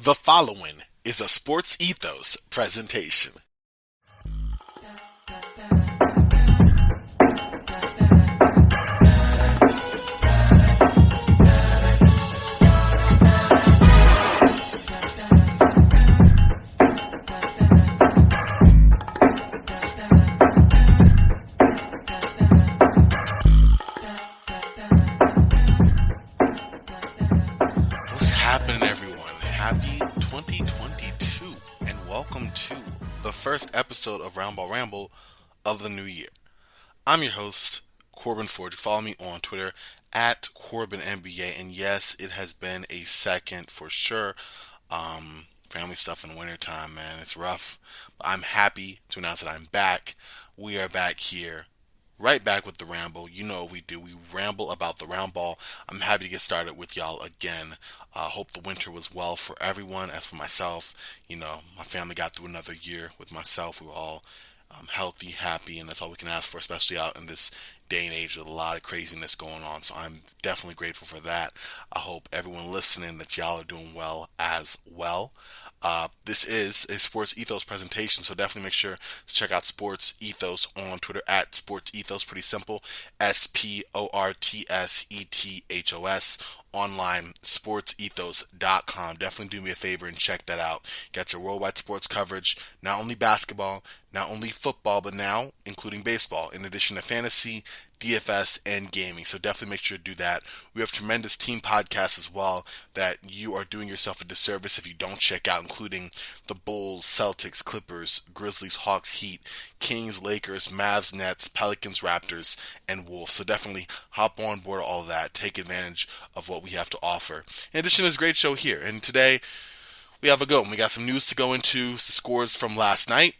The following is a Sports Ethos presentation. What's happening, everyone? Happy 2022, and welcome to the first episode of Ramble of the new year. I'm your host, Corban Forge. Follow me on Twitter at CorbanNBA, and yes, it has been a second for sure. Family stuff in wintertime, man, it's rough. But I'm happy to announce that I'm back. We are back here. Right back with the Ramble. You know what we do. We ramble about the Roundball. I'm happy to get started with y'all again. Hope the winter was well for everyone. As for myself, my family got through another year with myself. We were all healthy, happy, and that's all we can ask for, especially out in this day and age with a lot of craziness going on. So I'm definitely grateful for that. I hope everyone listening that y'all are doing well as well. This is a Sports Ethos presentation, so definitely make sure to check out Sports Ethos on Twitter at Sports Ethos. Pretty simple, SportsEthos. Online, sportsethos.com. Definitely do me a favor and check that out. Got your worldwide sports coverage, not only basketball, not only football, but now including baseball, in addition to fantasy, DFS, and gaming. So definitely make sure to do that. We have tremendous team podcasts as well that you are doing yourself a disservice if you don't check out, including the Bulls, Celtics, Clippers, Grizzlies, Hawks, Heat, Kings, Lakers, Mavs, Nets, Pelicans, Raptors, and Wolves. So definitely hop on board all of that. Take advantage of what we have to offer. In addition to this great show here. And today we have a go. We got some news to go into, scores from last night.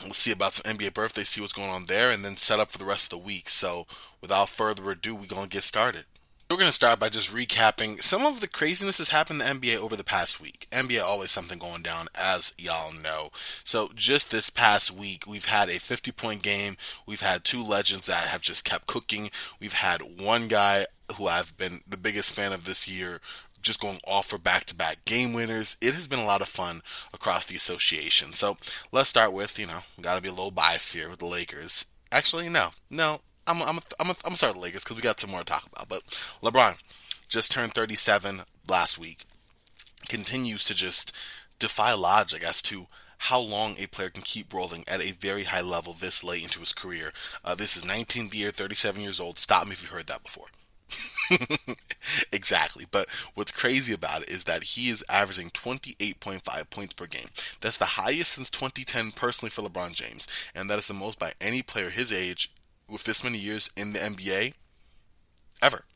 We'll see about some NBA birthdays, see what's going on there, and then set up for the rest of the week. So without further ado, we're going to get started. We're going to start by just recapping some of the craziness that's happened in the NBA over the past week. NBA, always something going down, as y'all know. So just this past week, we've had a 50-point game. We've had two legends that have just kept cooking. We've had one guy who I've been the biggest fan of this year just going off for back-to-back game winners. It has been a lot of fun across the association. So let's start with, got to be a little biased here with the Lakers. Actually, no. I'm gonna start with the Lakers because we got some more to talk about. But LeBron just turned 37 last week. Continues to just defy logic as to how long a player can keep rolling at a very high level this late into his career. This is 19th year, 37 years old. Stop me if you've heard that before. Exactly. But what's crazy about it is that he is averaging 28.5 points per game. That's the highest since 2010 personally for LeBron James. And that is the most by any player his age with this many years in the NBA ever.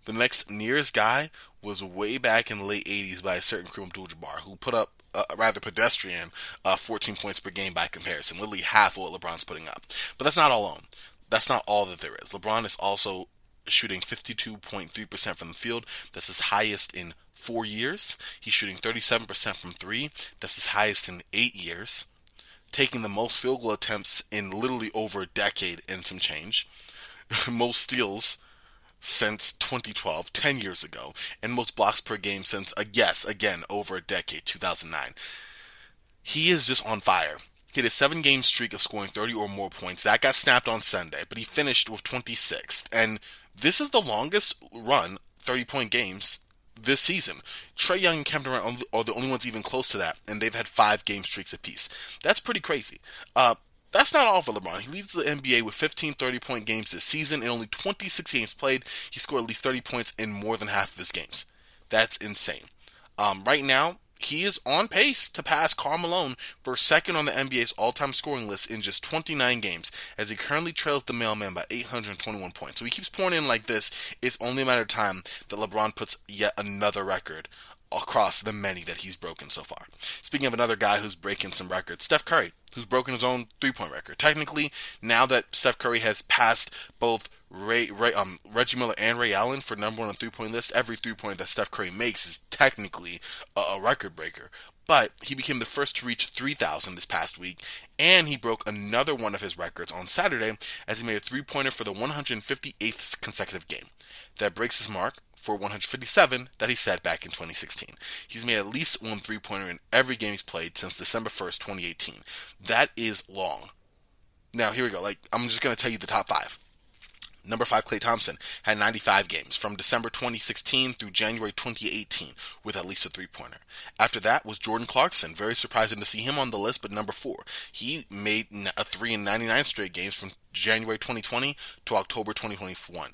The next nearest guy was way back in the late 80s by a certain Kareem Abdul-Jabbar, who put up a rather pedestrian 14 points per game by comparison, literally half of what LeBron's putting up. But that's not all. That's not all that there is. LeBron is also shooting 52.3% from the field. That's his highest in 4 years. He's shooting 37% from three. That's his highest in 8 years. Taking the most field goal attempts in literally over a decade and some change. Most steals since 2012, 10 years ago. And most blocks per game since, again, over a decade, 2009. He is just on fire. He had a 7-game streak of scoring 30 or more points. That got snapped on Sunday, but he finished with 26th. And this is the longest run, 30-point games, this season. Trae Young and Kevin Durant are the only ones even close to that, and they've had 5-game streaks apiece. That's pretty crazy. That's not all for LeBron. He leads the NBA with 15 30-point games this season. In only 26 games played, he scored at least 30 points in more than half of his games. That's insane. Right now, he is on pace to pass Karl Malone for second on the NBA's all-time scoring list in just 29 games, as he currently trails the mailman by 821 points. So he keeps pouring in like this. It's only a matter of time that LeBron puts yet another record across the many that he's broken so far. Speaking of another guy who's breaking some records, Steph Curry, who's broken his own three-point record. Technically, now that Steph Curry has passed both Reggie Miller and Ray Allen for number one on three-point list, every three-point that Steph Curry makes is technically a record breaker. But he became the first to reach 3,000 this past week, and he broke another one of his records on Saturday as he made a three-pointer for the 158th consecutive game. That breaks his mark for 157 that he set back in 2016. He's made at least one three-pointer in every game he's played since December 1st, 2018. That is long. Now, here we go. I'm just going to tell you the top 5. Number 5, Klay Thompson, had 95 games from December 2016 through January 2018 with at least a three-pointer. After that was Jordan Clarkson. Very surprising to see him on the list, but number 4. He made a 3 in 99 straight games from January 2020 to October 2021.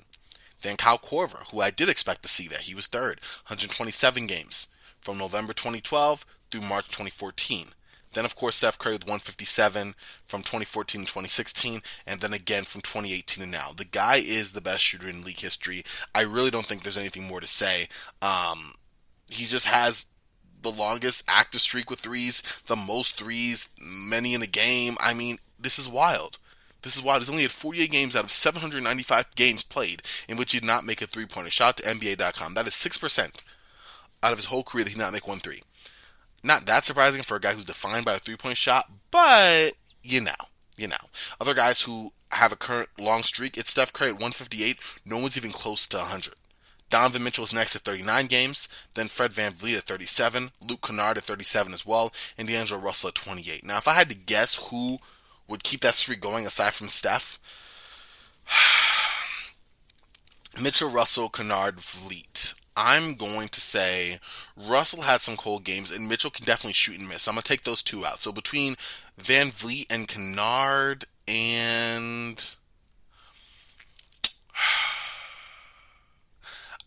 Then Kyle Korver, who I did expect to see there. He was 3rd, 127 games from November 2012 through March 2014. Then, of course, Steph Curry with 157 from 2014 to 2016, and then again from 2018 to now. The guy is the best shooter in league history. I really don't think there's anything more to say. He just has the longest active streak with threes, the most threes, many in a game. I mean, this is wild. This is wild. He's only had 48 games out of 795 games played in which he did not make a three-pointer. Shout out to NBA.com. That is 6% out of his whole career that he did not make one three. Not that surprising for a guy who's defined by a three-point shot, but you know. Other guys who have a current long streak, it's Steph Curry at 158. No one's even close to 100. Donovan Mitchell is next at 39 games, then Fred VanVleet at 37, Luke Kennard at 37 as well, and D'Angelo Russell at 28. Now, if I had to guess who would keep that streak going aside from Steph, Mitchell, Russell, Kennard, Vliet. I'm going to say Russell had some cold games, and Mitchell can definitely shoot and miss. So I'm going to take those two out. So between VanVleet and Kennard and...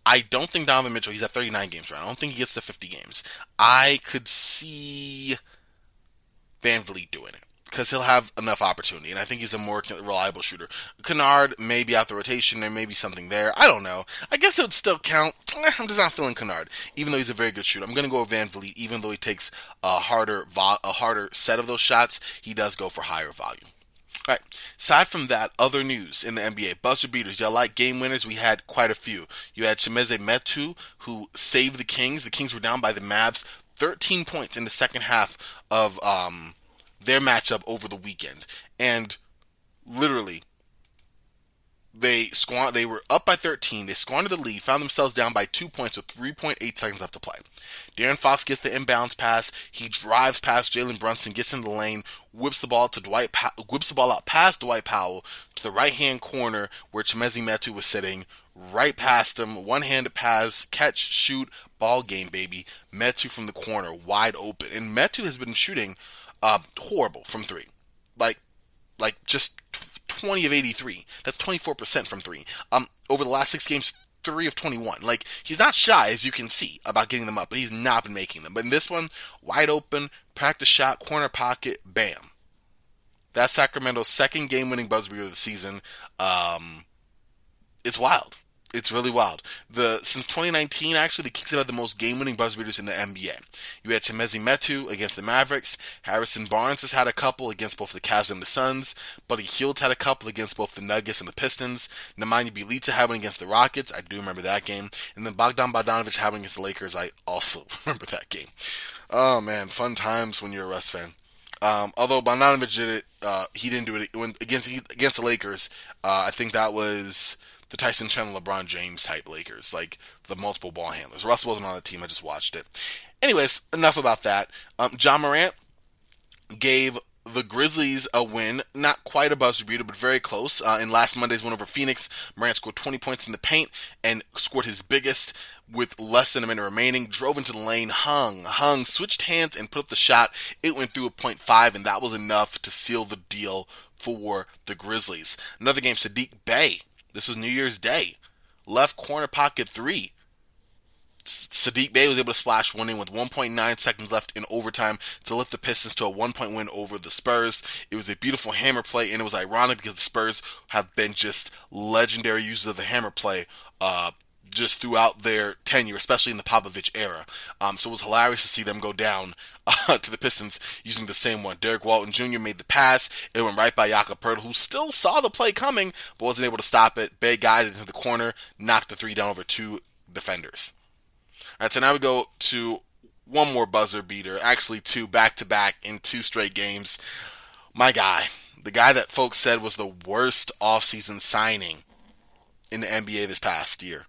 I don't think Donovan Mitchell, he's at 39 games right. I don't think he gets to 50 games. I could see VanVleet doing it, because he'll have enough opportunity, and I think he's a more reliable shooter. Kennard may be out the rotation, there may be something there. I don't know. I guess it would still count. I'm just not feeling Kennard, even though he's a very good shooter. I'm going to go with VanVleet, even though he takes a harder set of those shots. He does go for higher volume. All right. Aside from that, other news in the NBA. Buzzer beaters. Y'all like game winners? We had quite a few. You had Chimezie Metu, who saved the Kings. The Kings were down by the Mavs 13 points in the second half of their matchup over the weekend, and literally they were up by 13, they squandered the lead, found themselves down by 2 points with 3.8 seconds left to play. De'Aaron Fox gets the inbounds pass, he drives past Jalen Brunson, gets in the lane, whips the ball out past Dwight Powell to the right hand corner where Chimezie Metu was sitting, right past him, one-handed pass, catch, shoot, ball game, baby. Metu from the corner, wide open, and Metu has been shooting horrible from three. Like just 20 of 83. That's 24% from three. Over the last 6 games, 3 of 21. Like, he's not shy, as you can see, about getting them up, but he's not been making them. But in this one, wide open, practice shot, corner pocket, bam. That's Sacramento's second game-winning buzzer beater of the season. It's wild. It's really wild. Since 2019, actually, the Kings have had the most game-winning buzzer beaters in the NBA. You had Chimezie Metu against the Mavericks. Harrison Barnes has had a couple against both the Cavs and the Suns. Buddy Hield had a couple against both the Nuggets and the Pistons. Nemanja Bjelica had one against the Rockets. I do remember that game. And then Bogdan Bogdanovic had one against the Lakers. I also remember that game. Oh, man. Fun times when you're a Russ fan. Although Bogdanovic did it, he didn't do it against the Lakers. I think that was the Tyson Chandler, LeBron James type Lakers, like the multiple ball handlers. Russ wasn't on the team, I just watched it. Anyways, enough about that. John Morant gave the Grizzlies a win, not quite a buzzer beater, but very close. In last Monday's win over Phoenix, Morant scored 20 points in the paint and scored his biggest with less than a minute remaining, drove into the lane, hung, switched hands, and put up the shot. It went through a .5, and that was enough to seal the deal for the Grizzlies. Another game, Sadiq Bey. This was New Year's Day. Left corner pocket 3. Sadiq Bey was able to splash one in with 1.9 seconds left in overtime to lift the Pistons to a 1-point win over the Spurs. It was a beautiful hammer play, and it was ironic because the Spurs have been just legendary users of the hammer play just throughout their tenure, especially in the Popovich era. So it was hilarious to see them go down to the Pistons using the same one. Derek Walton Jr. made the pass. It went right by Jakob Poeltl, who still saw the play coming, but wasn't able to stop it. Bey guided into the corner, knocked the 3 down over 2 defenders. All right, so now we go to one more buzzer beater, actually 2 back-to-back in 2 straight games. My guy, the guy that folks said was the worst offseason signing in the NBA this past year.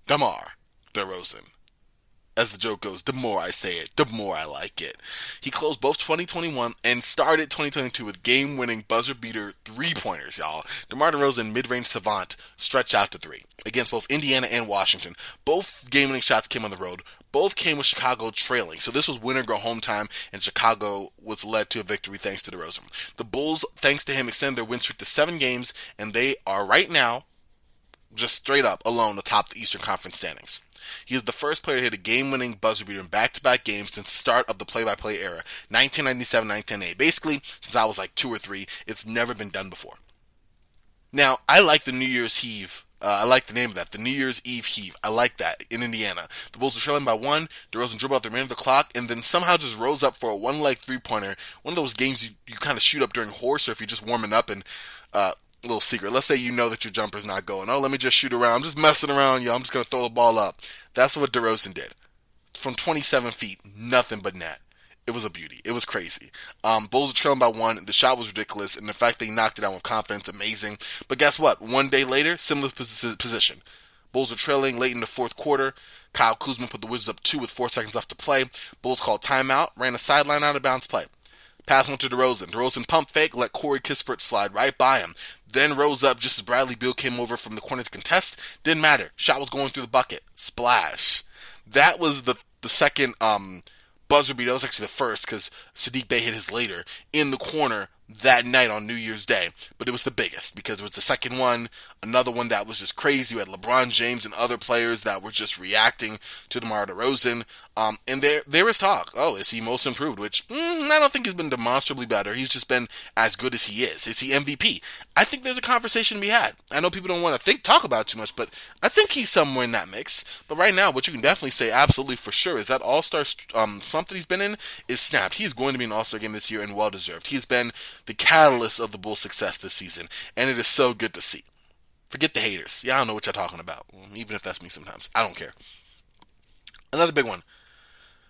DeMar DeRozan. As the joke goes, the more I say it, the more I like it. He closed both 2021 and started 2022 with game-winning buzzer-beater three-pointers, y'all. DeMar DeRozan, mid-range savant, stretched out to three against both Indiana and Washington. Both game-winning shots came on the road. Both came with Chicago trailing. So this was win-or-go-home time, and Chicago was led to a victory thanks to DeRozan. The Bulls, thanks to him, extended their win streak to 7 games, and they are right now just straight up alone atop the Eastern Conference standings. He is the first player to hit a game-winning buzzer beater in back-to-back games since the start of the play-by-play era, 1997-1998. Basically, since I was like 2 or 3, it's never been done before. Now, I like the New Year's Heave. I like the name of that, the New Year's Eve Heave. I like that in Indiana. The Bulls were trailing by 1. DeRozan dribbled out the remainder of the clock and then somehow just rose up for a one-leg three-pointer. One of those games you kind of shoot up during horse or if you're just warming up and little secret. Let's say you know that your jumper's not going. Oh, let me just shoot around. I'm just messing around, yo. I'm just going to throw the ball up. That's what DeRozan did. From 27 feet, nothing but net. It was a beauty. It was crazy. Bulls were trailing by 1. The shot was ridiculous, and the fact they knocked it down with confidence, amazing. But guess what? One day later, similar position. Bulls were trailing late in the fourth quarter. Kyle Kuzma put the Wizards up 2 with 4 seconds left to play. Bulls called timeout, ran a sideline out of bounds play. Pass went to DeRozan. DeRozan pump fake, let Corey Kispert slide right by him. Then rose up just as Bradley Beal came over from the corner to contest. Didn't matter. Shot was going through the bucket. Splash. That was the second buzzer beater. That was actually the first because Sadiq Bey hit his later in the corner that night on New Year's Day. But it was the biggest because it was the second one. Another one that was just crazy. We had LeBron James and other players that were just reacting to DeMar DeRozan. And there is talk. Oh, is he most improved? Which I don't think he's been demonstrably better. He's just been as good as he is. Is he MVP? I think there's a conversation to be had. I know people don't want to talk about it too much, but I think he's somewhere in that mix. But right now, what you can definitely say absolutely for sure is that All-Star slump that he's been in is snapped. He's going to be an All-Star game this year and well-deserved. He's been the catalyst of the Bulls' success this season, and it is so good to see. Forget the haters. Yeah, I don't know what you're talking about. Even if that's me sometimes. I don't care. Another big one.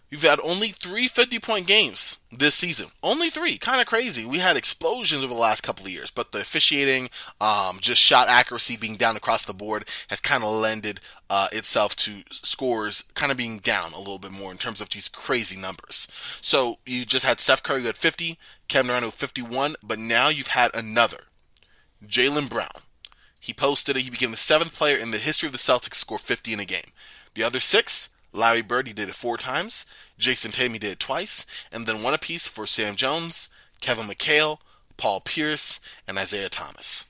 You've had only 3 50-point games this season. Only 3. Kind of crazy. We had explosions over the last couple of years, but the officiating, just shot accuracy being down across the board has kind of lended itself to scores kind of being down a little bit more in terms of these crazy numbers. So you just had Steph Curry at 50, Kevin Durant with 51, but now you've had another. Jaylen Brown. He posted it. He became the 7th player in the history of the Celtics to score 50 in a game. The other 6, Larry Bird, he did it 4 times. Jason Tatum, he did it twice. And then one apiece for Sam Jones, Kevin McHale, Paul Pierce, and Isaiah Thomas.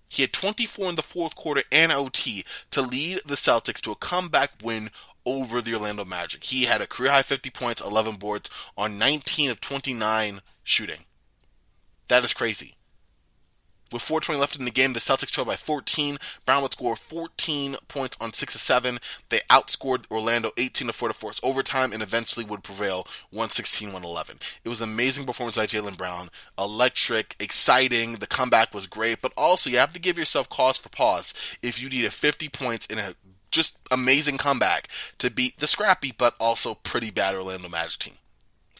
He had 24 in the fourth quarter and OT to lead the Celtics to a comeback win over the Orlando Magic. He had a career-high 50 points, 11 boards on 19 of 29 shooting. That is crazy. With 4:20 left in the game, the Celtics trailed by 14. Brown would score 14 points on 6 of 7. They outscored Orlando 18 to 4 to force overtime and eventually would prevail 116-111. It was an amazing performance by Jaylen Brown. Electric, exciting. The comeback was great, but also you have to give yourself cause for pause if you need a 50 points in a just amazing comeback to beat the scrappy but also pretty bad Orlando Magic team.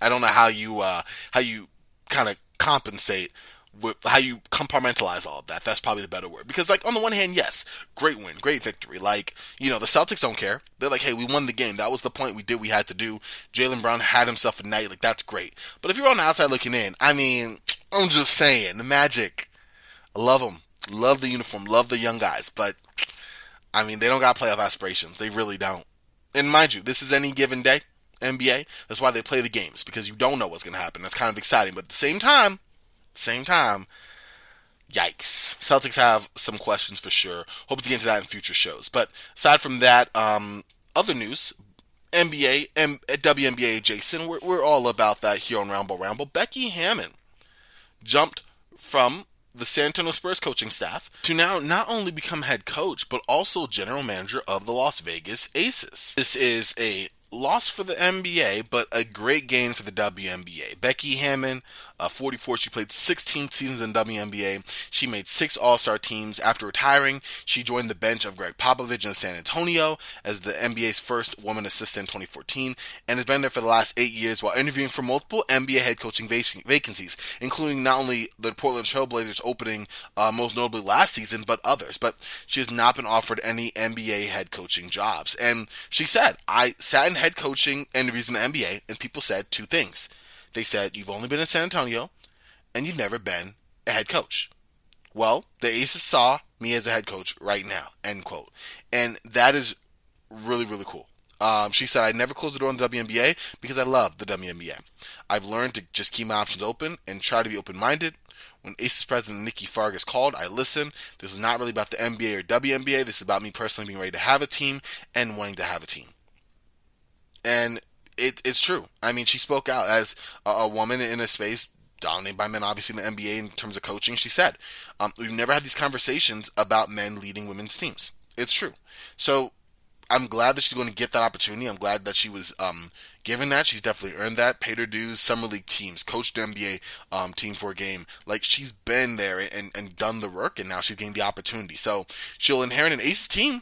I don't know how you kind of compensate with how you compartmentalize all of that. That's probably the better word. Because, like, on the one hand, yes, great win, great victory. Like, you know, the Celtics don't care. They're like, hey, we won the game. That was the point we did what we had to do. Jaylen Brown had himself a night. Like, that's great. But if you're on the outside looking in, I mean, I'm just saying, the Magic, I love them. Love the uniform. Love the young guys. But, I mean, they don't got playoff aspirations. They really don't. And mind you, this is any given day, NBA. That's why they play the games. Because you don't know what's going to happen. That's kind of exciting. But at the same time, yikes. Celtics have some questions for sure. Hope to get into that in future shows. But aside from that, other news, NBA, WNBA Jason, we're all about that here on Ramble. Becky Hammon jumped from the San Antonio Spurs coaching staff to now not only become head coach, but also general manager of the Las Vegas Aces. This is a loss for the NBA, but a great gain for the WNBA. Becky Hammon, 44. She played 16 seasons in WNBA. She made 6 All-Star teams. After retiring, she joined the bench of Greg Popovich in San Antonio as the NBA's first woman assistant in 2014, and has been there for the last 8 years while interviewing for multiple NBA head coaching vacancies, including not only the Portland Trail Blazers opening most notably last season, but others. But she has not been offered any NBA head coaching jobs. And she said, I sat in head coaching interviews in the NBA, and people said 2 things. They said, you've only been in San Antonio, and you've never been a head coach. Well, the Aces saw me as a head coach right now, end quote. And that is really, really cool. She said, I never closed the door on the WNBA because I love the WNBA. I've learned to just keep my options open and try to be open-minded. When Aces president Nikki Fargas called, I listened. This is not really about the NBA or WNBA. This is about me personally being ready to have a team and wanting to have a team. And it's true. I mean, she spoke out as a woman in a space dominated by men, obviously, in the NBA in terms of coaching. She said, we've never had these conversations about men leading women's teams. It's true. So I'm glad that she's going to get that opportunity. I'm glad that she was given that. She's definitely earned that. Paid her dues. Summer league teams, coached the NBA team for a game. Like, she's been there and done the work, and now she's getting the opportunity. So she'll inherit an Aces team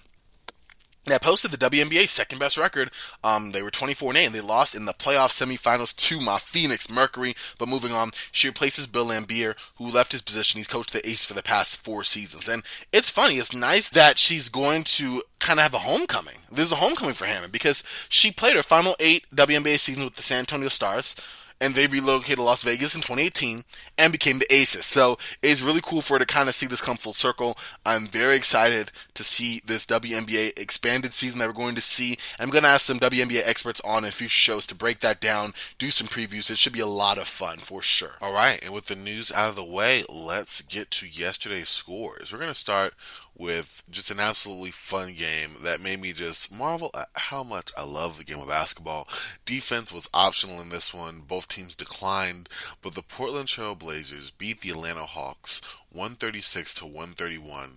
that posted the WNBA's second best record. They were 24-8, and they lost in the playoff semifinals to my Phoenix Mercury. But moving on, she replaces Bill Laimbeer, who left his position. He's coached the Ace for the past 4 seasons. And it's funny, it's nice that she's going to kind of have a homecoming. There's a homecoming for Hammond because she played her final 8 WNBA seasons with the San Antonio Stars, and they relocated to Las Vegas in 2018 and became the Aces. So it's really cool for her to kind of see this come full circle. I'm very excited to see this WNBA expanded season that we're going to see. I'm going to ask some WNBA experts on in future shows to break that down, do some previews. It should be a lot of fun for sure. All right, and with the news out of the way, let's get to yesterday's scores. We're going to start with just an absolutely fun game that made me just marvel at how much I love the game of basketball. Defense was optional in this one. Both teams declined, but the Portland Trail Blazers beat the Atlanta Hawks 136-131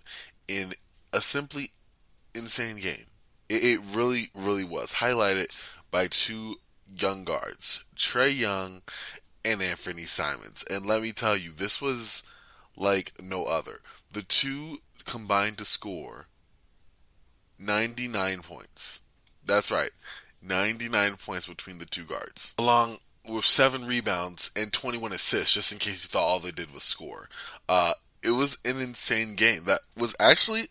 in a simply insane game. It really, really was. Highlighted by 2 young guards, Trae Young and Anthony Simons. And let me tell you, this was like no other. The 2 combined to score 99 points. That's right, 99 points between the 2 guards, along with 7 rebounds and 21 assists, just in case you thought all they did was score. It was an insane game that was actually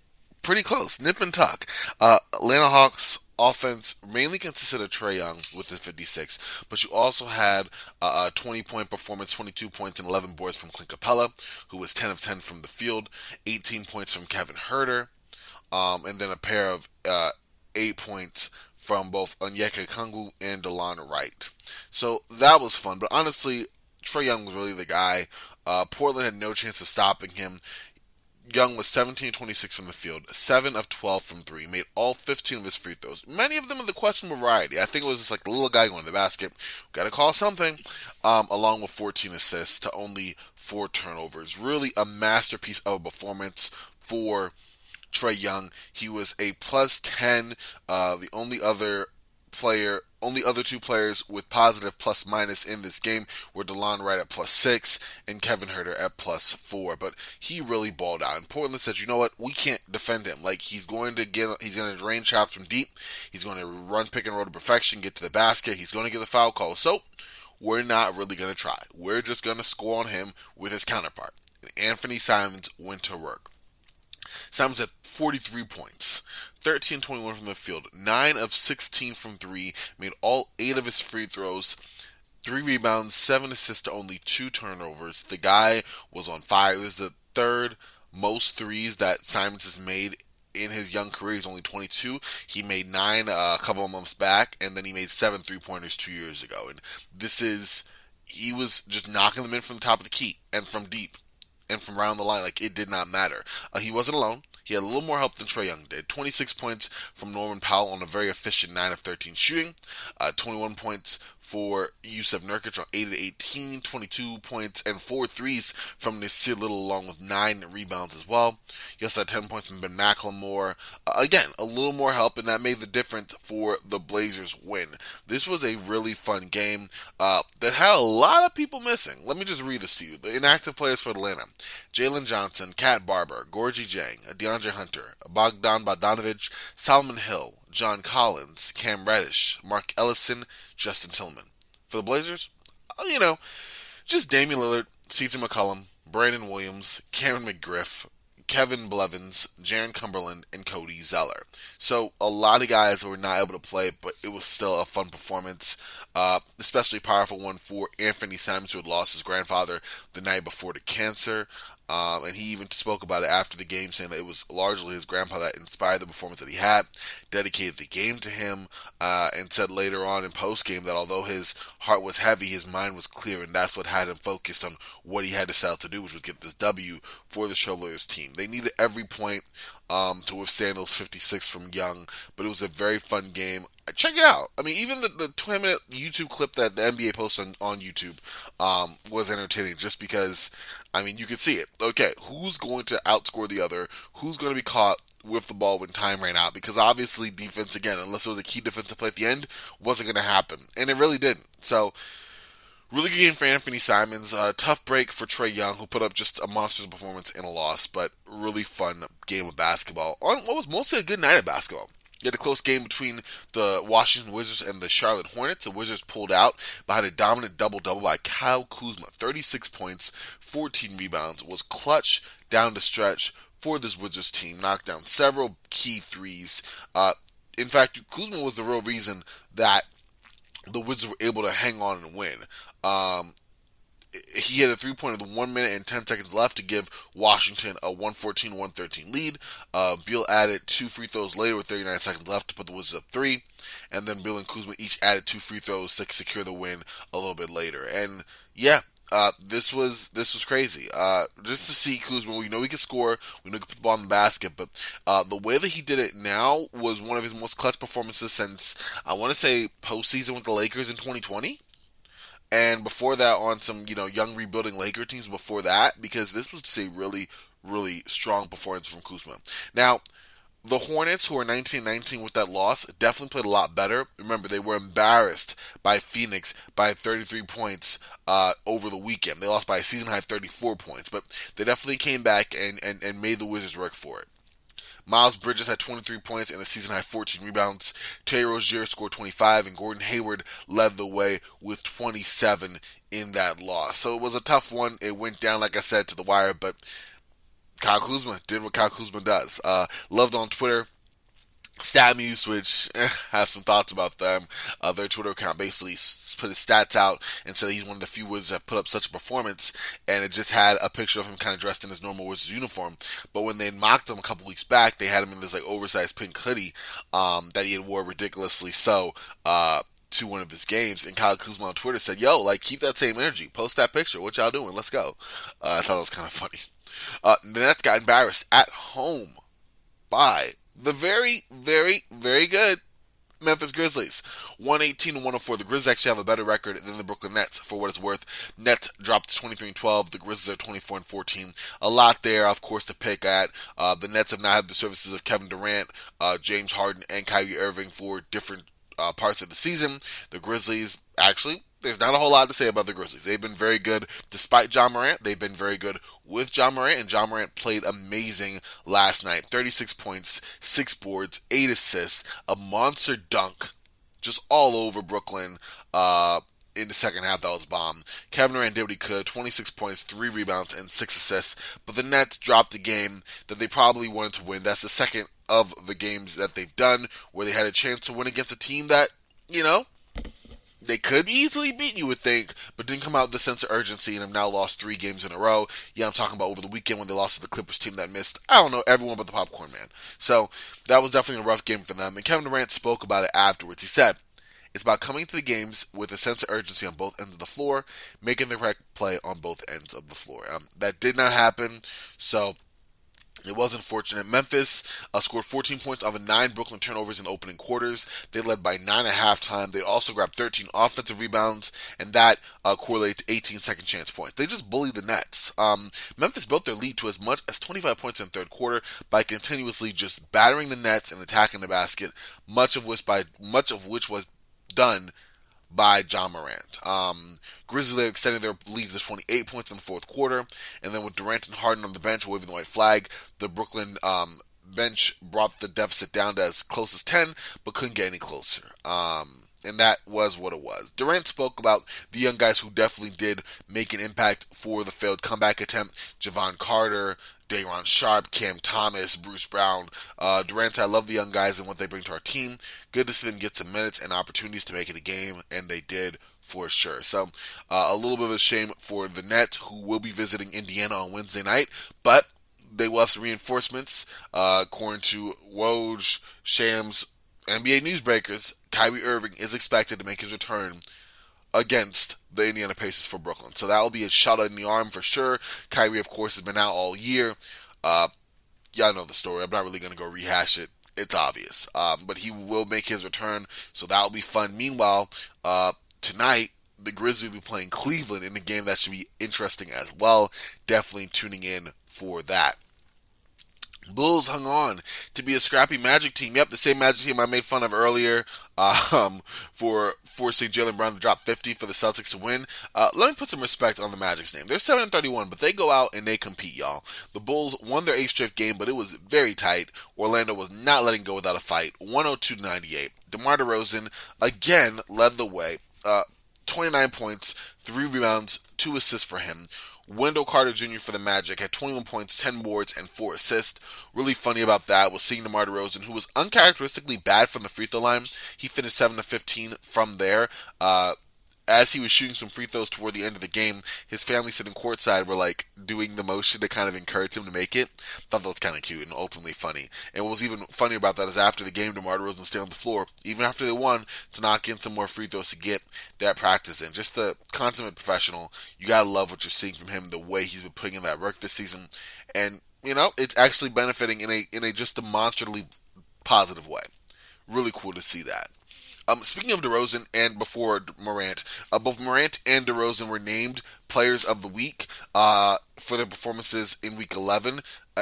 pretty close, nip and tuck. Atlanta Hawks offense mainly consisted of Trae Young with his 56, but you also had a 20-point performance, 22 points and 11 boards from Clint Capella, who was 10 of 10 from the field, 18 points from Kevin Huerter, and then a pair of 8 points from both Onyeka Okongwu and DeLon Wright. So that was fun, but honestly, Trae Young was really the guy. Portland had no chance of stopping him. Young was 17-26 from the field, 7 of 12 from 3, made all 15 of his free throws. Many of them of the questionable variety. I think it was just like a little guy going to the basket. Got to call something. Along with 14 assists to only 4 turnovers. Really a masterpiece of a performance for Trae Young. He was a plus 10. The only other 2 players with positive plus minus in this game were DeLon Wright at plus 6 and Kevin Huerter at plus 4. But he really balled out. And Portland said, you know what? We can't defend him. Like, he's going to drain shots from deep. He's going to run pick and roll to perfection, get to the basket. He's going to get the foul call. So we're not really going to try. We're just going to score on him with his counterpart. And Anthony Simons went to work. Simons had 43 points, 13-21 from the field, 9 of 16 from 3, made all 8 of his free throws, 3 rebounds, 7 assists to only 2 turnovers. The guy was on fire. This is the 3rd most threes that Simons has made in his young career. He's only 22. He made 9 a couple of months back, and then he made 7 3-pointers 2 years ago. And he was just knocking them in from the top of the key and from deep. And from around the line, like, it did not matter. He wasn't alone. He had a little more help than Trae Young did. 26 points from Norman Powell on a very efficient 9 of 13 shooting. 21 points for Yusuf Nurkic on 8 of 18, 22 points and 4 threes from Nasir Little, along with 9 rebounds as well. You also had 10 points from Ben McLemore. Again, a little more help, and that made the difference for the Blazers win. This was a really fun game that had a lot of people missing. Let me just read this to you. The inactive players for Atlanta: Jalen Johnson, Kat Barber, Gorgie Jang, DeAndre Hunter, Bogdan Bogdanovic, Solomon Hill, John Collins, Cam Reddish, Mark Ellison, Justin Tillman. For the Blazers, just Damian Lillard, C.J. McCollum, Brandon Williams, Cameron McGriff, Kevin Blevins, Jaron Cumberland, and Cody Zeller. So a lot of guys were not able to play, but it was still a fun performance, especially powerful one for Anthony Simons, who had lost his grandfather the night before to cancer. And he even spoke about it after the game, saying that it was largely his grandpa that inspired the performance that he had, dedicated the game to him, and said later on in post-game that although his heart was heavy, his mind was clear, and that's what had him focused on what he had to set out to do, which was get this W for the Trailblazers team. They needed every point to withstand those 56 from Young, but it was a very fun game. Check it out. I mean, even the 20-minute YouTube clip that the NBA posted on YouTube was entertaining, just because, you could see it. Okay, who's going to outscore the other? Who's going to be caught with the ball when time ran out? Because obviously defense, again, unless it was a key defensive play at the end, wasn't going to happen. And it really didn't. So, really good game for Anthony Simons. Tough break for Trae Young, who put up just a monstrous performance in a loss, but really fun game of basketball on what was mostly a good night of basketball. You had a close game between the Washington Wizards and the Charlotte Hornets. The Wizards pulled out behind a dominant double-double by Kyle Kuzma. 36 points, 14 rebounds. Was clutch down the stretch for this Wizards team. Knocked down several key threes. In fact, Kuzma was the real reason that the Wizards were able to hang on and win. He had a three-pointer with 1 minute and 10 seconds left to give Washington a 114-113 lead. Beal added 2 free throws later with 39 seconds left to put the Wizards up 3. And then Beal and Kuzma each added 2 free throws to secure the win a little bit later. And yeah, this was crazy. Just to see Kuzma, we know he can score, we know he can put the ball in the basket, but the way that he did it now was one of his most clutch performances since, I want to say, postseason with the Lakers in 2020. And before that, on some, young rebuilding Laker teams before that, because this was just a really, really strong performance from Kuzma. Now, the Hornets, who are 19-19 with that loss, definitely played a lot better. Remember, they were embarrassed by Phoenix by 33 points over the weekend. They lost by a season-high 34 points, but they definitely came back and made the Wizards work for it. Miles Bridges had 23 points and a season-high 14 rebounds. Terry Rozier scored 25, and Gordon Hayward led the way with 27 in that loss. So it was a tough one. It went down, like I said, to the wire, but Kyle Kuzma did what Kyle Kuzma does. Loved on Twitter. StatMuse, which have some thoughts about them. Their Twitter account basically put his stats out and said he's one of the few Wizards that put up such a performance, and it just had a picture of him kind of dressed in his normal Wizards uniform. But when they mocked him a couple weeks back, they had him in this oversized pink hoodie that he had wore ridiculously so to one of his games. And Kyle Kuzma on Twitter said, "Yo, keep that same energy. Post that picture. What y'all doing? Let's go." I thought that was kind of funny. The Nets got embarrassed at home by the very, very, very good Memphis Grizzlies. 118-104. The Grizzlies actually have a better record than the Brooklyn Nets, for what it's worth. Nets dropped to 23-12. The Grizzlies are 24-14. A lot there, of course, to pick at. The Nets have not had the services of Kevin Durant, James Harden, and Kyrie Irving for different parts of the season. The Grizzlies, actually, there's not a whole lot to say about the Grizzlies. They've been very good despite Ja Morant. They've been very good with Ja Morant, and Ja Morant played amazing last night. 36 points, 6 boards, 8 assists, a monster dunk, just all over Brooklyn in the second half. That was bomb. Kevin Durant did what he could, 26 points, 3 rebounds, and 6 assists. But the Nets dropped a game that they probably wanted to win. That's the second of the games that they've done where they had a chance to win against a team that, they could easily beat, you would think, but didn't come out with the sense of urgency and have now lost 3 games in a row. Yeah, I'm talking about over the weekend when they lost to the Clippers team that missed, everyone but the Popcorn Man. So that was definitely a rough game for them. And Kevin Durant spoke about it afterwards. He said, "It's about coming to the games with a sense of urgency on both ends of the floor, making the correct play on both ends of the floor." That did not happen, so It was unfortunate. Memphis scored 14 points off of 9 Brooklyn turnovers in the opening quarters. They led by 9 at halftime. They also grabbed 13 offensive rebounds, and that correlated to 18 second chance points. They just bullied the Nets. Memphis built their lead to as much as 25 points in the third quarter by continuously just battering the Nets and attacking the basket, much of which was done by John Morant. Grizzlies extended their lead to 28 points in the fourth quarter, and then with Durant and Harden on the bench waving the white flag, the Brooklyn bench brought the deficit down to as close as 10, but couldn't get any closer. And that was what it was. Durant spoke about the young guys who definitely did make an impact for the failed comeback attempt. Javon Carter, Day'Ron Sharpe, Cam Thomas, Bruce Brown. Durant said, I love the young guys and what they bring to our team. Good to see them get some minutes and opportunities to make it a game, and they did for sure. So, a little bit of a shame for the Nets, who will be visiting Indiana on Wednesday night, but they will have some reinforcements. According to Woj, Shams, NBA Newsbreakers, Kyrie Irving is expected to make his return against the Indiana Pacers for Brooklyn. So that will be a shot in the arm for sure. Kyrie, of course, has been out all year. Y'all know the story. I'm not really going to go rehash it. It's obvious. But he will make his return, so that will be fun. Meanwhile, tonight, the Grizzlies will be playing Cleveland in a game that should be interesting as well. Definitely tuning in for that. Bulls hung on to be a scrappy Magic team. Yep, the same Magic team I made fun of earlier for forcing Jaylen Brown to drop 50 for the Celtics to win. Let me put some respect on the Magic's name. They're 7-31, but they go out and they compete, y'all. The Bulls won their 8th straight game, but it was very tight. Orlando was not letting go without a fight. 102-98. DeMar DeRozan again led the way. 29 points, 3 rebounds, 2 assists for him. Wendell Carter Jr. for the Magic had 21 points, 10 boards, and 4 assists. Really funny about that was seeing DeMar DeRozan, who was uncharacteristically bad from the free throw line. He finished 7 of 15 from there. As he was shooting some free throws toward the end of the game, his family sitting courtside were like doing the motion to kind of encourage him to make it. Thought that was kind of cute and ultimately funny. And what was even funnier about that is after the game, DeMar DeRozan stayed on the floor, even after they won, to knock in some more free throws to get that practice in. Just the consummate professional. You gotta love what you're seeing from him, the way he's been putting in that work this season. And, you know, it's actually benefiting in a just demonstrably positive way. Really cool to see that. Speaking of DeRozan and before Morant, both Morant and DeRozan were named Players of the Week for their performances in Week 11,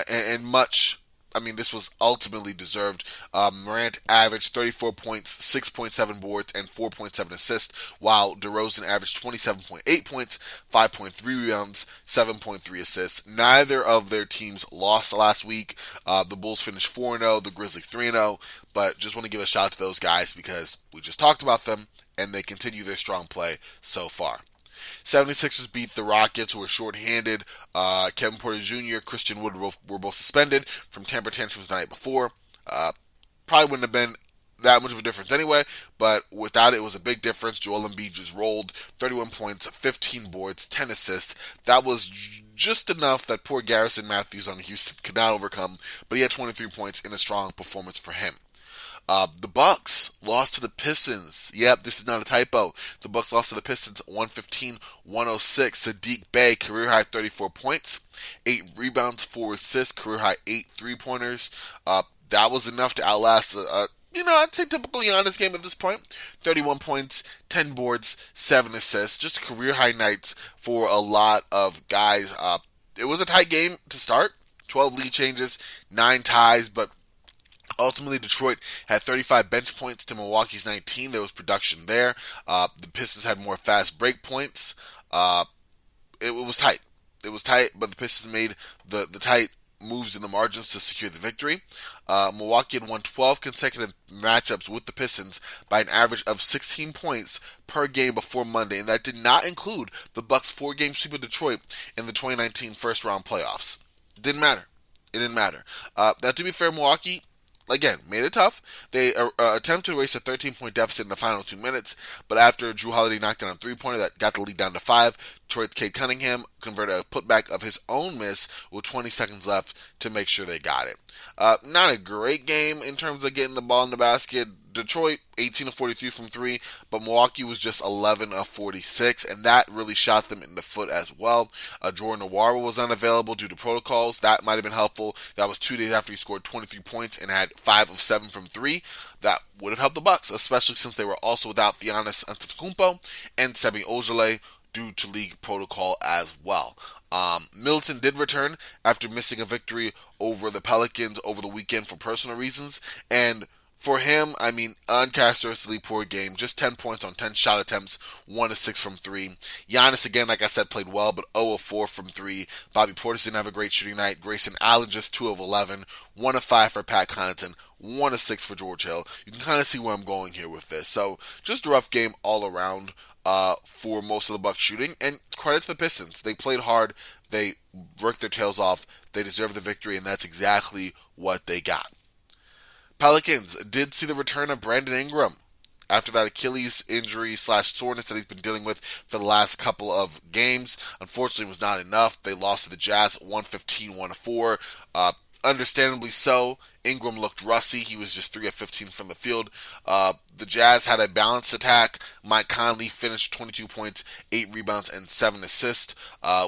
and much. I mean, this was ultimately deserved. Morant averaged 34 points, 6.7 boards, and 4.7 assists, while DeRozan averaged 27.8 points, 5.3 rebounds, 7.3 assists. Neither of their teams lost last week. The Bulls finished 4-0, the Grizzlies 3-0, but just want to give a shout out to those guys because we just talked about them, and they continue their strong play so far. 76ers beat the Rockets, who were shorthanded. Kevin Porter Jr., Christian Wood were both suspended from temper tantrums the night before. Probably wouldn't have been that much of a difference anyway, but without it, it was a big difference. Joel Embiid just rolled 31 points, 15 boards, 10 assists. That was just enough that poor Garrison Matthews on Houston could not overcome, but he had 23 points in a strong performance for him. The Bucks lost to the Pistons. Yep, this is not a typo. The Bucks lost to the Pistons 115-106. Saddiq Bey, career high 34 points, 8 rebounds, 4 assists, career high 8 3-pointers. That was enough to outlast I'd say typical Giannis game at this point. 31 points, 10 boards, 7 assists. Just career high nights for a lot of guys. It was a tight game to start. 12 lead changes, 9 ties, but ultimately, Detroit had 35 bench points to Milwaukee's 19. There was production there. The Pistons had more fast break points. It was tight. It was tight, but the Pistons made the tight moves in the margins to secure the victory. Milwaukee had won 12 consecutive matchups with the Pistons by an average of 16 points per game before Monday, and that did not include the Bucks' 4-game sweep of Detroit in the 2019 first-round playoffs. It didn't matter. Now, to be fair, Milwaukee, again, made it tough. They attempted to erase a 13-point deficit in the final 2 minutes, but after Drew Holiday knocked down a 3-pointer that got the lead down to 5, Detroit's Cade Cunningham converted a putback of his own miss with 20 seconds left to make sure they got it. Not a great game in terms of getting the ball in the basket. Detroit 18 of 43 from three, but Milwaukee was just 11 of 46, and that really shot them in the foot as well. Jordan Nwora was unavailable due to protocols. That might have been helpful. That was 2 days after he scored 23 points and had 5 of 7 from three. That would have helped the Bucks, especially since they were also without Giannis Antetokounmpo and Semi Ojeleye due to league protocol as well. Middleton did return after missing a victory over the Pelicans over the weekend for personal reasons, and for him, I mean, uncharacteristically poor game. Just 10 points on 10 shot attempts, 1 of 6 from 3. Giannis, again, like I said, played well, but 0 of 4 from 3. Bobby Portis didn't have a great shooting night. Grayson Allen just 2 of 11, 1 of 5 for Pat Connaughton, 1 of 6 for George Hill. You can kind of see where I'm going here with this. So, just a rough game all around for most of the Bucks shooting. And credit to the Pistons. They played hard. They worked their tails off. They deserved the victory, and that's exactly what they got. Pelicans did see the return of Brandon Ingram after that Achilles injury / soreness that he's been dealing with for the last couple of games. Unfortunately, it was not enough. They lost to the Jazz 115-104. Understandably so. Ingram looked rusty. He was just 3 of 15 from the field. The Jazz had a balanced attack. Mike Conley finished 22 points, 8 rebounds, and 7 assists,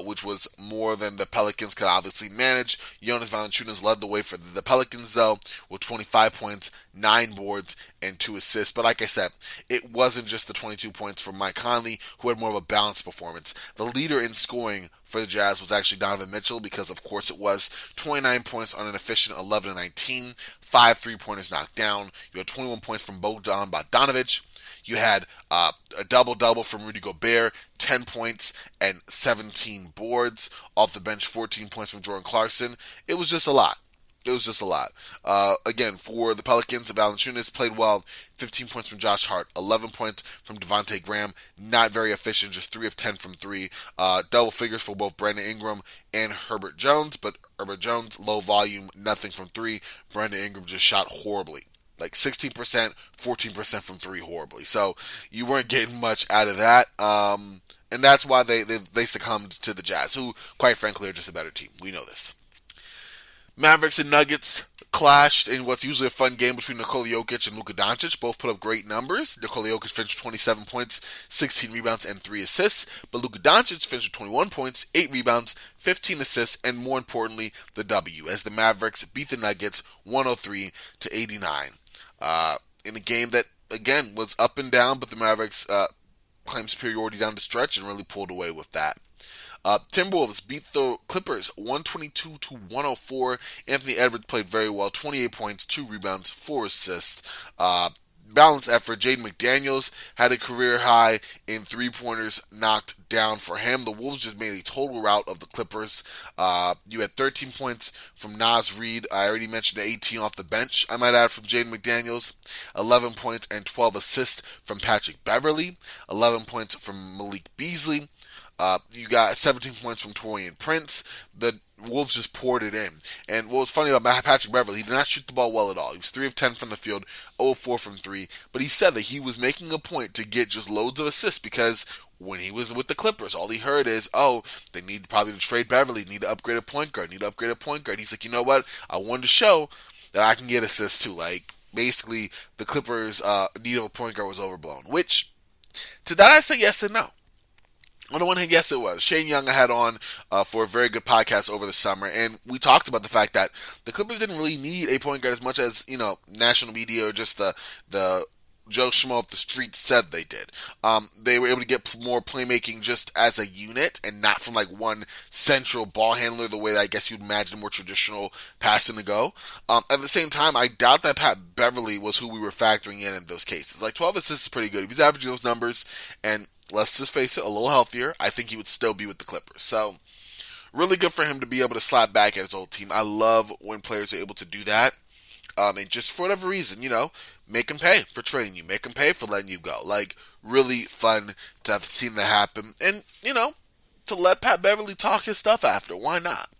which was more than the Pelicans could obviously manage. Jonas Valanciunas led the way for the Pelicans, though, with 25 points, 9 boards, and 2 assists. But like I said, it wasn't just the 22 points from Mike Conley, who had more of a balanced performance. The leader in scoring for the Jazz was actually Donovan Mitchell, because of course it was 29 points on an efficient 11-19, 5 3-pointers knocked down. You had 21 points from Bogdan Bogdanovic. You had a double-double from Rudy Gobert, 10 points and 17 boards. Off the bench, 14 points from Jordan Clarkson. It was just a lot. Again, for the Pelicans, Valanciunas played well. 15 points from Josh Hart, 11 points from Devontae Graham. Not very efficient, just 3 of 10 from 3. Double figures for both Brandon Ingram and Herbert Jones, but Herbert Jones, low volume, nothing from 3. Brandon Ingram just shot horribly. Like 16%, 14% from 3 horribly. So you weren't getting much out of that. And that's why they succumbed to the Jazz, who, quite frankly, are just a better team. We know this. Mavericks and Nuggets clashed in what's usually a fun game between Nikola Jokic and Luka Doncic. Both put up great numbers. Nikola Jokic finished 27 points, 16 rebounds, and 3 assists. But Luka Doncic finished 21 points, 8 rebounds, 15 assists, and more importantly, the W, as the Mavericks beat the Nuggets 103-89. In a game that, again, was up and down, but the Mavericks claimed superiority down the stretch and really pulled away with that. Timberwolves beat the Clippers 122-104. Anthony Edwards played very well, 28 points, 2 rebounds, 4 assists. Balanced effort. Jaden McDaniels had a career high in 3-pointers knocked down for him. The Wolves just made a total rout of the Clippers. You had 13 points from Naz Reid. I already mentioned the 18 off the bench, I might add, from Jaden McDaniels. 11 points and 12 assists from Patrick Beverley. 11 points from Malik Beasley. You got 17 points from Taurean Prince. The Wolves just poured it in. And what was funny about Patrick Beverley, he did not shoot the ball well at all. He was 3 of 10 from the field, 0 of 4 from 3. But he said that he was making a point to get just loads of assists, because when he was with the Clippers, all he heard is, they need probably to trade Beverley, need to upgrade a point guard. He's like, you know what? I wanted to show that I can get assists too. Like, basically, the Clippers' need of a point guard was overblown. Which, to that I say yes and no. On the one hand, yes, it was. Shane Young I had on for a very good podcast over the summer, and we talked about the fact that the Clippers didn't really need a point guard as much as, national media or just the Joe Schmo of the street said they did. They were able to get more playmaking just as a unit and not from like one central ball handler, the way that I guess you'd imagine a more traditional passing to go. At the same time, I doubt that Pat Beverley was who we were factoring in those cases. Like 12 assists is pretty good. If he's averaging those numbers, and let's just face it, a little healthier, I think he would still be with the Clippers. So, really good for him to be able to slap back at his old team. I love when players are able to do that. And just for whatever reason, make him pay for trading you. Make him pay for letting you go. Like, really fun to have seen that happen. And, to let Pat Beverley talk his stuff after. Why not?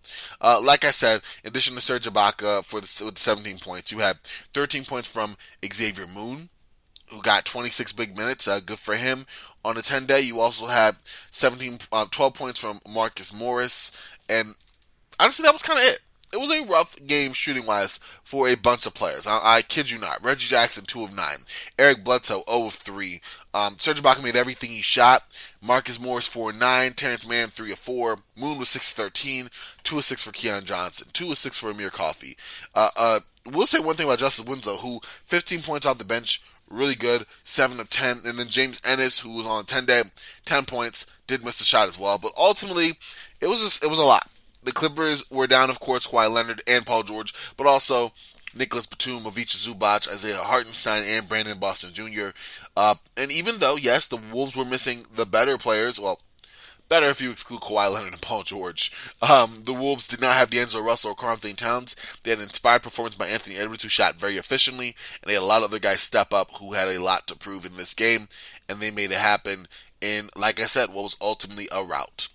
Like I said, in addition to Serge Ibaka with the 17 points, you had 13 points from Xavier Moon, who got 26 big minutes. Good for him. On a 10-day, you also had 12 points from Marcus Morris. And honestly, that was kind of it. it was a rough game shooting wise for a bunch of players. I kid you not. Reggie Jackson 2 of 9, Eric Bledsoe 0 of 3. Serge Ibaka made everything he shot. Marcus Morris 4 of 9, Terrence Mann 3 of 4, Moon was 6 of 13, 2 of 6 for Keon Johnson, 2 of 6 for Amir Coffey. We'll say one thing about Justice Winslow, who 15 points off the bench, really good, 7 of 10, and then James Ennis, who was on a 10-day, 10 points, did miss the shot as well. But ultimately, it was a lot. The Clippers were down, of course, Kawhi Leonard and Paul George, but also Nicholas Batum, Ivica Zubac, Isaiah Hartenstein, and Brandon Boston Jr. And even though, yes, the Wolves were missing the better players, well, better if you exclude Kawhi Leonard and Paul George. The Wolves did not have D'Angelo Russell or Karl Anthony Towns. They had an inspired performance by Anthony Edwards, who shot very efficiently, and they had a lot of other guys step up who had a lot to prove in this game, and they made it happen in, like I said, what was ultimately a rout.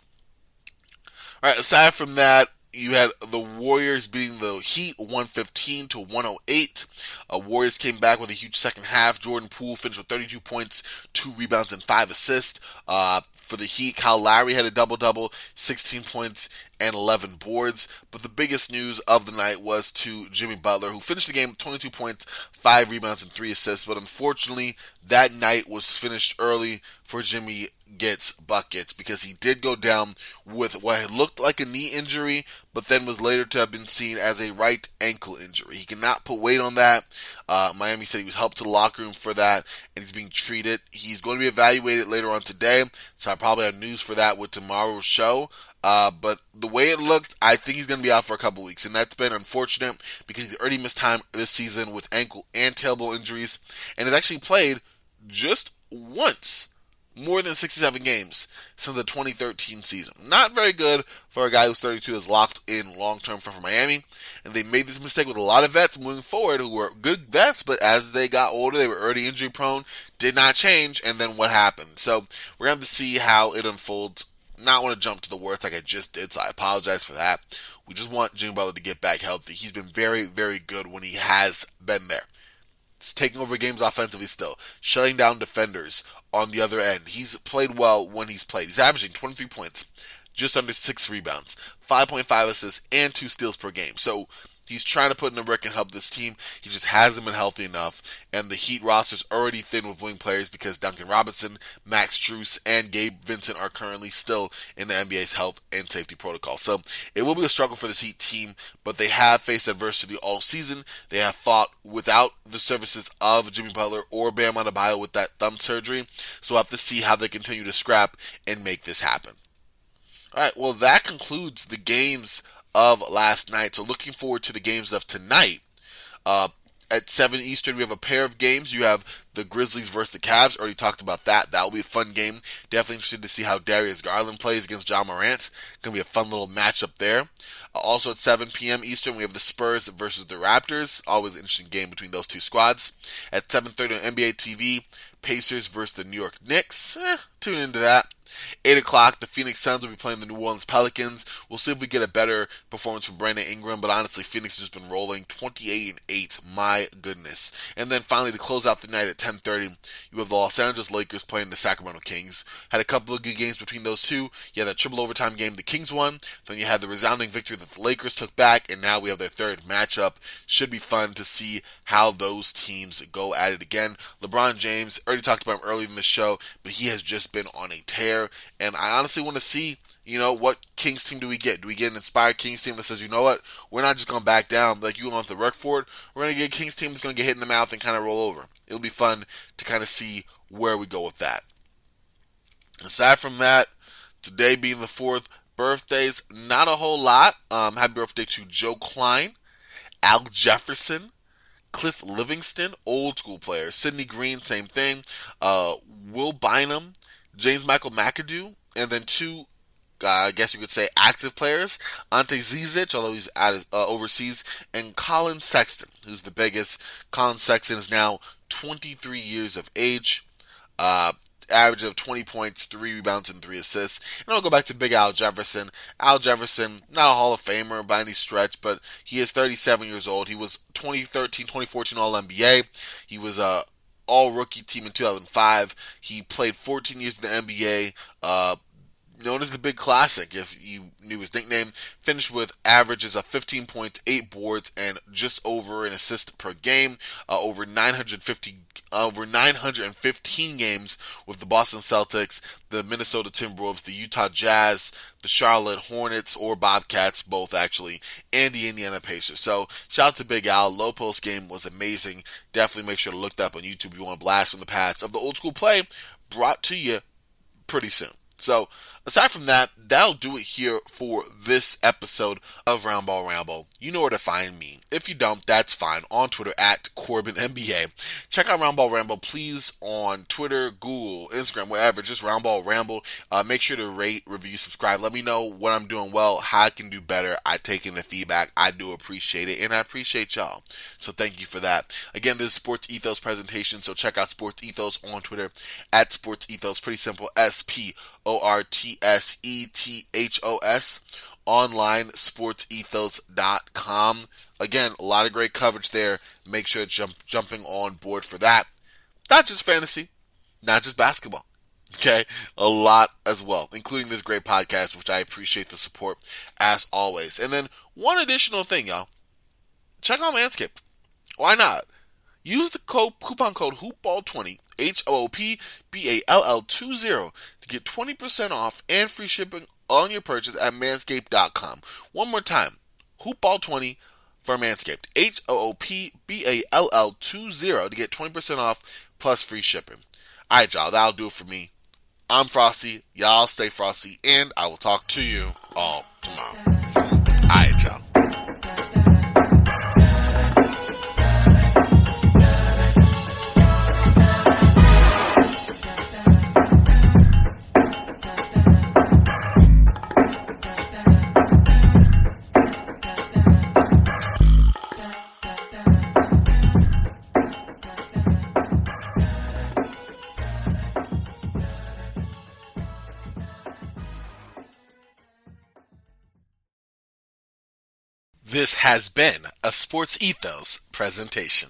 All right, aside from that, you had the Warriors beating the Heat 115 to 108. Warriors came back with a huge second half. Jordan Poole finished with 32 points, 2 rebounds, and 5 assists. For the Heat, Kyle Lowry had a double-double, 16 points and 11 boards. But the biggest news of the night was to Jimmy Butler, who finished the game with 22 points, 5 rebounds, and 3 assists. But unfortunately, that night was finished early for Jimmy Gets Buckets, because he did go down with what had looked like a knee injury, but then was later to have been seen as a right ankle injury. He cannot put weight on that. Miami said he was helped to the locker room for that, and he's being treated. He's going to be evaluated later on today, so I probably have news for that with tomorrow's show. But the way it looked, I think he's going to be out for a couple weeks, and that's been unfortunate because he's already missed time this season with ankle and tailbone injuries, and has actually played just once more than 67 games since the 2013 season. Not very good for a guy who's 32, is locked in long-term for Miami. And they made this mistake with a lot of vets moving forward who were good vets, but as they got older, they were already injury prone, did not change, and then what happened? So we're going to have to see how it unfolds. Not want to jump to the worst like I just did, so I apologize for that. We just want Jimmy Butler to get back healthy. He's been very, very good when he has been there. He's taking over games offensively still, shutting down defenders on the other end. He's played well when he's played. He's averaging 23 points, just under 6 rebounds, 5.5 assists, and 2 steals per game. So he's trying to put in the work and help this team. He just hasn't been healthy enough. And the Heat roster's already thin with wing players because Duncan Robinson, Max Strus, and Gabe Vincent are currently still in the NBA's health and safety protocol. So it will be a struggle for this Heat team, but they have faced adversity all season. They have fought without the services of Jimmy Butler or Bam Adebayo with that thumb surgery. So we'll have to see how they continue to scrap and make this happen. All right, well, that concludes the games of last night. So looking forward to the games of tonight. At 7 Eastern, we have a pair of games. You have the Grizzlies versus the Cavs. Already talked about that. That will be a fun game. Definitely interested to see how Darius Garland plays against Ja Morant. Going to be a fun little matchup there. Also at 7 p.m. Eastern, we have the Spurs versus the Raptors. Always an interesting game between those two squads. At 7:30 on NBA TV, Pacers versus the New York Knicks. Tune into that. 8 o'clock, the Phoenix Suns will be playing the New Orleans Pelicans. We'll see if we get a better performance from Brandon Ingram, but honestly, Phoenix has just been rolling 28-8. My goodness. And then finally, to close out the night at 10:30, you have the Los Angeles Lakers playing the Sacramento Kings. Had a couple of good games between those two. You had that triple overtime game the Kings won. Then you had the resounding victory that the Lakers took back, and now we have their third matchup. Should be fun to see how those teams go at it again. LeBron James, already talked about him earlier in the show, but he has just been on a tear. And I honestly want to see, what Kings team do we get? Do we get an inspired Kings team that says, you know what, we're not just going to back down, like you want to work for it. We're going to get a Kings team that's going to get hit in the mouth and kind of roll over. It'll be fun to kind of see where we go with that. Aside from that, today being the 4th, birthdays, not a whole lot. Happy birthday to Joe Klein, Al Jefferson, Cliff Livingston, old school player. Sidney Green, same thing. Will Bynum, James Michael McAdoo, and then 2, I guess you could say, active players. Ante Zizic, although he's overseas, and Colin Sexton, who's the biggest. Colin Sexton is now 23 years of age. Average of 20 points, 3 rebounds, and 3 assists. And I'll go back to Big Al Jefferson. Al Jefferson, not a Hall of Famer by any stretch, but he is 37 years old. He was 2013-2014 All-NBA. He was a all-rookie team in 2005. He played 14 years in the NBA. known as the Big Classic, if you knew his nickname, finished with averages of 15 points, 8 boards, and just over an assist per game. Over 915 games with the Boston Celtics, the Minnesota Timberwolves, the Utah Jazz, the Charlotte Hornets or Bobcats, both actually, and the Indiana Pacers. So shout out to Big Al. Low post game was amazing. Definitely make sure to look that up on YouTube if you want a blast from the past of the old school play brought to you pretty soon. So, aside from that, that'll do it here for this episode of Roundball Ramble. You know where to find me. If you don't, that's fine. On Twitter at Corban NBA. Check out Roundball Ramble, please, on Twitter, Google, Instagram, wherever. Just Roundball Ramble. Make sure to rate, review, subscribe. Let me know what I'm doing well, how I can do better. I take in the feedback. I do appreciate it, and I appreciate y'all. So thank you for that. Again, this is Sports Ethos presentation, so check out Sports Ethos on Twitter at Sports Ethos. Pretty simple. SPORTSETHOS. Online, sportsethos.com. Again, a lot of great coverage there. Make sure jumping on board for that. Not just fantasy, not just basketball. Okay, a lot as well, including this great podcast, which I appreciate the support as always. And then one additional thing, y'all. Check out Manscaped. Why not? Use the coupon code HoopBall20, HOOPBALL20, to get 20% off and free shipping on your purchase at manscaped.com. One more time, HoopBall20 for Manscaped, HOOPBALL20, to get 20% off plus free shipping. Alright, y'all, that'll do it for me. I'm Frosty, y'all stay frosty, and I will talk to you all tomorrow. Alright, y'all. This has been a Sports Ethos presentation.